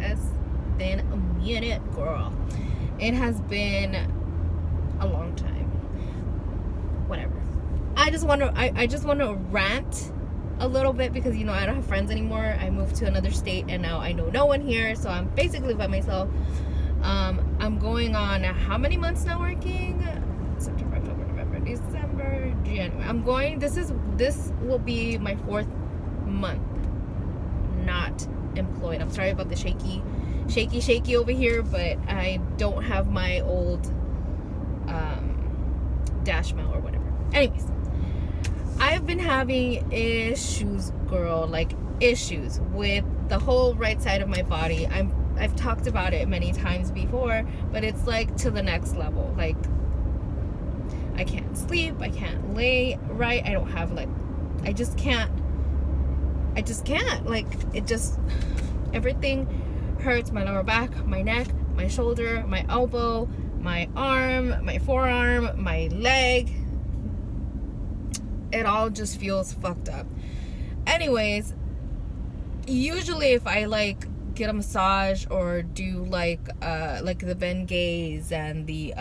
has been a minute, girl. It has been a long time. Whatever. I just want to rant a little bit because, you know, I don't have friends anymore. I moved to another state and now I know no one here, so I'm basically by myself. I'm going on how many months now working? September, October, November, December, January. This will be my 4th month not employed. I'm sorry about the shaky over here, but I don't have my old dash mail or whatever. Anyways, I've been having issues, girl, like issues with the whole right side of my body. I've talked about it many times before, but it's like to the next level. Like, I can't sleep, I can't lay right, I don't have like, I just can't, like, it just, everything hurts. My lower back, my neck, my shoulder, my elbow, my arm, my forearm, my leg, it all just feels fucked up. Anyways, usually if I like get a massage or do like the Bengays and the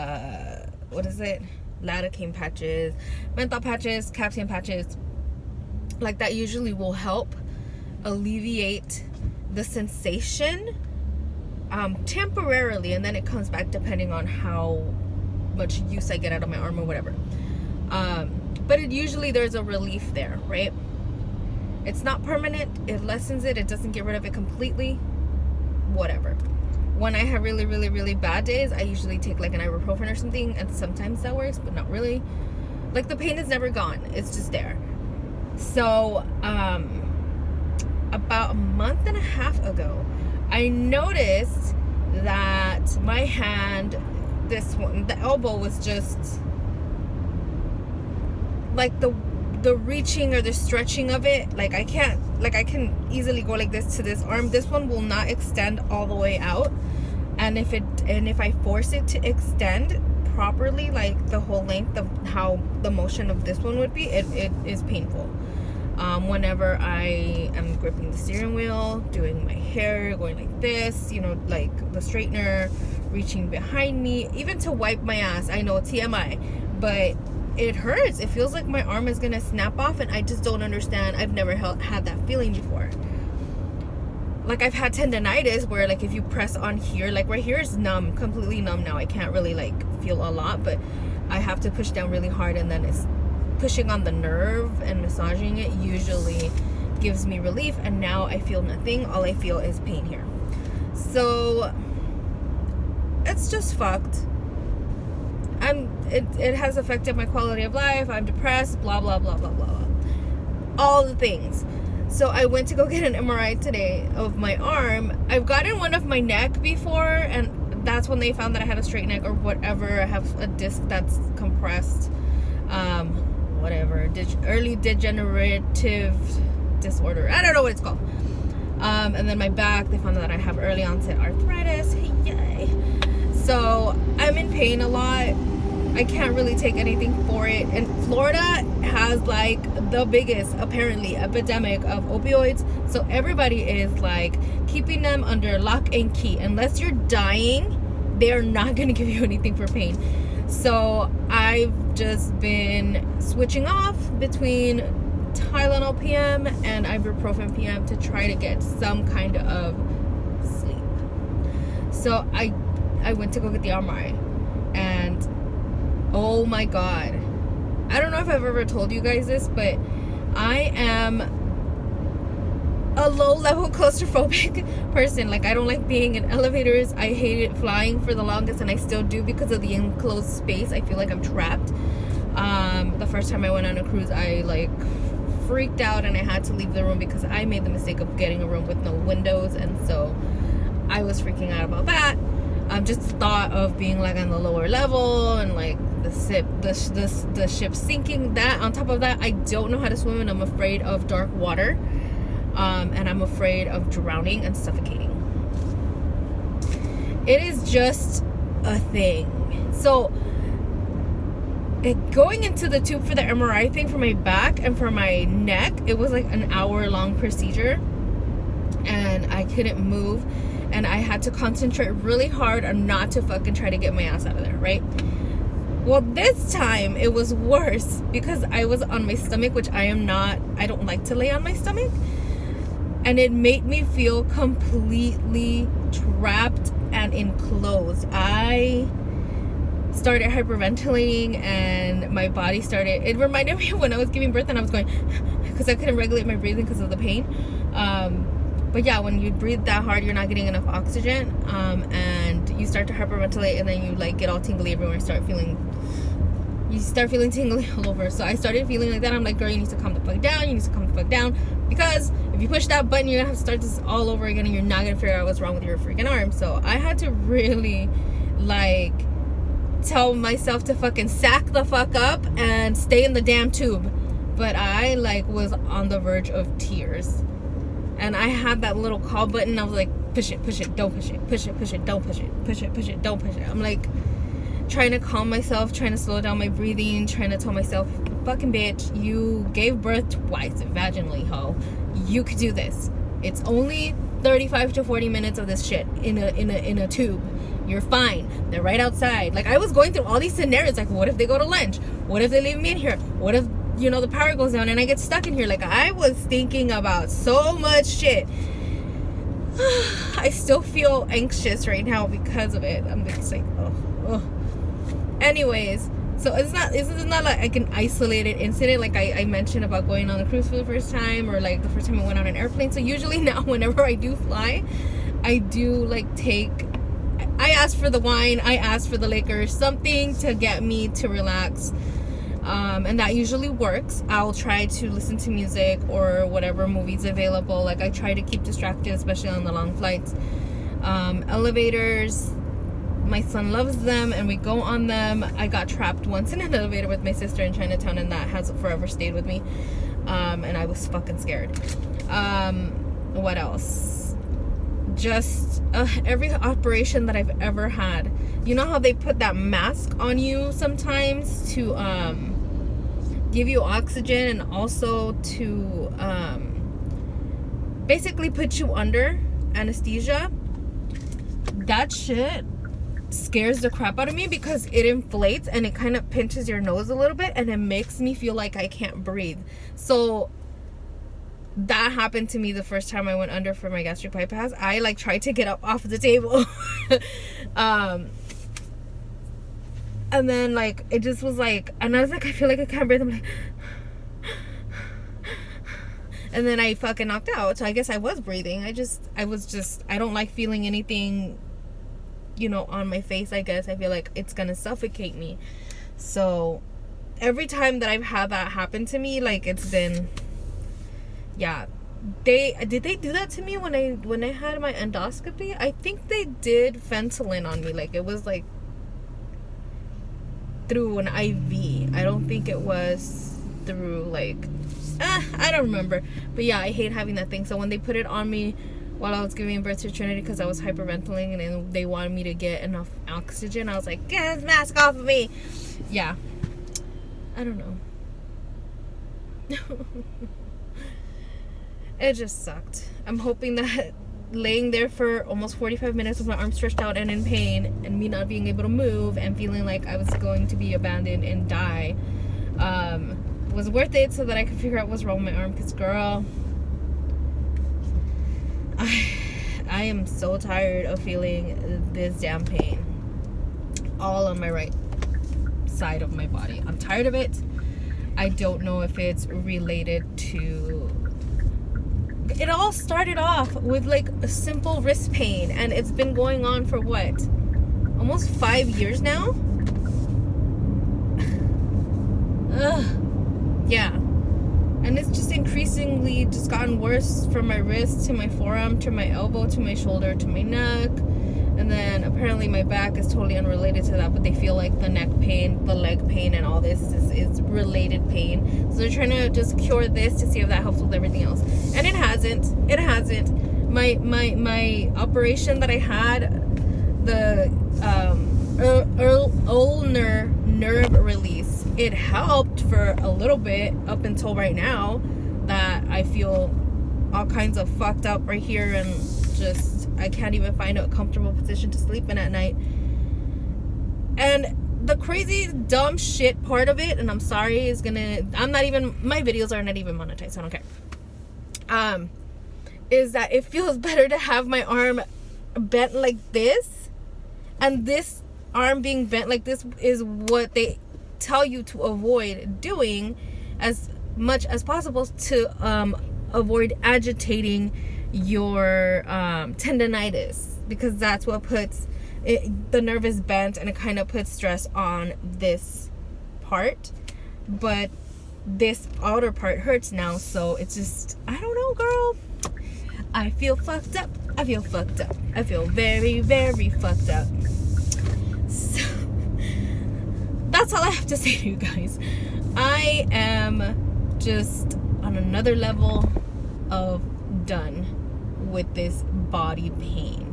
what is it, lidocaine patches, menthol patches, capsaicin patches, like that usually will help alleviate the sensation temporarily, and then it comes back depending on how much use I get out of my arm or whatever. But it usually, there's a relief there, right? It's not permanent, it lessens it doesn't get rid of it completely, whatever. When I have really, really, really bad days, I usually take like an ibuprofen or something, and sometimes that works, but not really. Like, the pain is never gone, it's just there. So about a month and a half ago, I noticed that my hand, this one, the elbow, was just like the reaching or the stretching of it, like I can't, like I can easily go like this to this arm. This one will not extend all the way out, and if I force it to extend properly, like the whole length of how the motion of this one would be, it is painful. Whenever I am gripping the steering wheel, doing my hair, going like this, you know, like the straightener, reaching behind me, even to wipe my ass. I know, TMI, but it hurts. It feels like my arm is gonna snap off, and I just don't understand. I've never had that feeling before. Like, I've had tendonitis where, like, if you press on here, like right here is numb, completely numb now. I can't really like feel a lot, but I have to push down really hard, and then it's pushing on the nerve and massaging it usually gives me relief, and now I feel nothing. All I feel is pain here. So it's just fucked. It has affected my quality of life. I'm depressed, blah, blah, blah, blah, blah, blah. All the things. So I went to go get an MRI today of my arm. I've gotten one of my neck before, and that's when they found that I had a straight neck or whatever. I have a disc that's compressed. Whatever. Early degenerative disorder. I don't know what it's called. And then my back, they found that I have early onset arthritis. Yay. So I'm in pain a lot. I can't really take anything for it. And Florida has like the biggest, apparently, epidemic of opioids. So everybody is like keeping them under lock and key. Unless you're dying, they are not going to give you anything for pain. So I've just been switching off between Tylenol PM and ibuprofen PM to try to get some kind of sleep. So I went to go get the MRI, and oh my god, I don't know if I've ever told you guys this, but I am a low-level claustrophobic person. Like, I don't like being in elevators. I hated flying for the longest, and I still do because of the enclosed space. I feel like I'm trapped. The first time I went on a cruise, I like freaked out, and I had to leave the room because I made the mistake of getting a room with no windows, and so I was freaking out about that. Just thought of being like on the lower level and like the ship sinking. That on top of that, I don't know how to swim, and I'm afraid of dark water, and I'm afraid of drowning and suffocating. It is just a thing. So going into the tube for the MRI thing for my back and for my neck, it was like an hour-long procedure. and I couldn't move, and I had to concentrate really hard on not to fucking try to get my ass out of there, right? Well, this time it was worse because I was on my stomach, which I don't like to lay on my stomach, and it made me feel completely trapped and enclosed. I started hyperventilating, and my body started, it reminded me when I was giving birth and I was going, because I couldn't regulate my breathing because of the pain. But yeah, when you breathe that hard, you're not getting enough oxygen, and you start to hyperventilate, and then you like get all tingly everywhere and start feeling tingly all over. So I started feeling like that. I'm like, girl, you need to calm the fuck down. You need to calm the fuck down, because if you push that button, you're gonna have to start this all over again, and you're not gonna figure out what's wrong with your freaking arm. So I had to really like tell myself to fucking sack the fuck up and stay in the damn tube. But I like was on the verge of tears, and I had that little call button. I was like, push it, don't push it, push it, don't push it, push it, don't push it. I'm like trying to calm myself, trying to slow down my breathing, trying to tell myself, fucking bitch, you gave birth twice vaginally, ho. You could do this. It's only 35 to 40 minutes of this shit in a tube. You're fine. They're right outside. Like, I was going through all these scenarios. Like, what if they go to lunch? What if they leave me in here? What if, the power goes down and I get stuck in here? Like, I was thinking about so much shit. I still feel anxious right now because of it. I'm just like, oh. Anyways, so this is not like an isolated incident like I mentioned about going on a cruise for the first time, or like the first time I went on an airplane. So usually now whenever I do fly, I do like I ask for the wine, I ask for the liquor, something to get me to relax, and that usually works. I'll try to listen to music or whatever movies available. Like, I try to keep distracted, especially on the long flights. Elevators, my son loves them, and we go on them. I got trapped once in an elevator with my sister in Chinatown, and that has forever stayed with me, and I was fucking scared. What else? Just every operation that I've ever had. You know how they put that mask on you sometimes to give you oxygen, and also to basically put you under anesthesia? That shit scares the crap out of me because it inflates and it kind of pinches your nose a little bit, and it makes me feel like I can't breathe. So that happened to me the first time I went under for my gastric bypass. I like tried to get up off the table and then like it just was like, and I was like, I feel like I can't breathe. I'm like and then I fucking knocked out. So I guess I was breathing. I don't like feeling anything on my face. I guess I feel like it's gonna suffocate me. So every time that I've had that happen to me, like, it's been, yeah. Did they do that to me when I had my endoscopy? I think they did fentanyl on me. Like, it was like through an IV. I don't think it was through like I don't remember. But yeah, I hate having that thing. So when they put it on me while I was giving birth to Trinity, because I was hyperventilating and they wanted me to get enough oxygen, I was like, get this mask off of me. Yeah, I don't know. It just sucked. I'm hoping that laying there for almost 45 minutes with my arms stretched out and in pain, and me not being able to move and feeling like I was going to be abandoned and die, was worth it, so that I could figure out what's wrong with my arm. Because, girl, I am so tired of feeling this damn pain all on my right side of my body. I'm tired of it. I don't know if it's related to... It all started off with like a simple wrist pain, and it's been going on for what? Almost 5 years now? Ugh. Yeah. And it's just increasingly just gotten worse from my wrist to my forearm to my elbow to my shoulder to my neck. And then apparently my back is totally unrelated to that, but they feel like the neck pain, the leg pain, and all this is related pain. So they're trying to just cure this to see if that helps with everything else. And it hasn't. It hasn't. My operation that I had, the ulnar nerve release, it helped for a little bit up until right now that I feel all kinds of fucked up right here, and just I can't even find a comfortable position to sleep in at night. And the crazy dumb shit part of it, and I'm sorry, my videos are not even monetized, so I don't care. Is that it feels better to have my arm bent like this, and this arm being bent like this is what they tell you to avoid doing as much as possible to avoid agitating your tendonitis, because that's what puts the nerve is bent, and it kind of puts stress on this part, but this outer part hurts now. So it's just, I don't know, girl, I feel fucked up. I feel very, very fucked up. So that's all I have to say to you guys. I am just on another level of done with this body pain.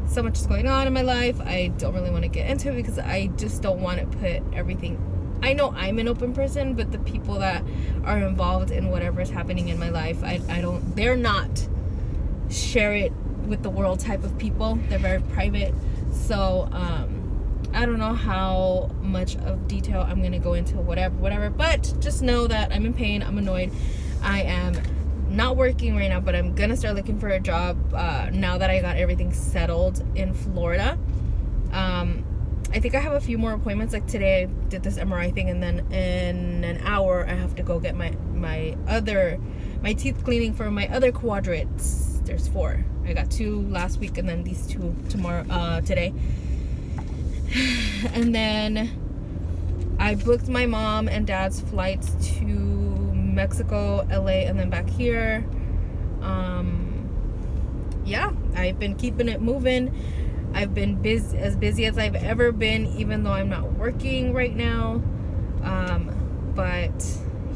So much is going on in my life. I don't really want to get into it because I just don't want to put everything. I know I'm an open person, but the people that are involved in whatever is happening in my life, they're not share it with the world type of people. They're very private. So I don't know how much of detail I'm gonna go into, whatever, but just know that I'm in pain, I'm annoyed. I am not working right now, but I'm gonna start looking for a job now that I got everything settled in Florida. I think I have a few more appointments. Like today I did this MRI thing, and then in an hour I have to go get my teeth cleaning for my other quadrants. There's 4. I got 2 last week, and then these 2 today. And then I booked my mom and dad's flights to Mexico, LA, and then back here. Yeah, I've been keeping it moving. I've been as busy as I've ever been, even though I'm not working right now. But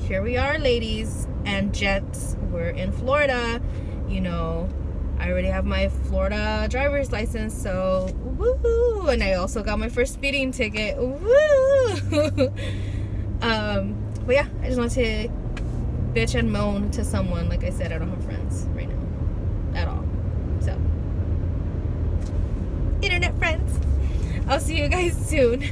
here we are, ladies and gents. We're in Florida. You know, I already have my Florida driver's license, so woo! And I also got my first speeding ticket. Woo! But yeah, I just want to bitch and moan to someone. Like I said, I don't have friends right now at all. So, internet friends, I'll see you guys soon.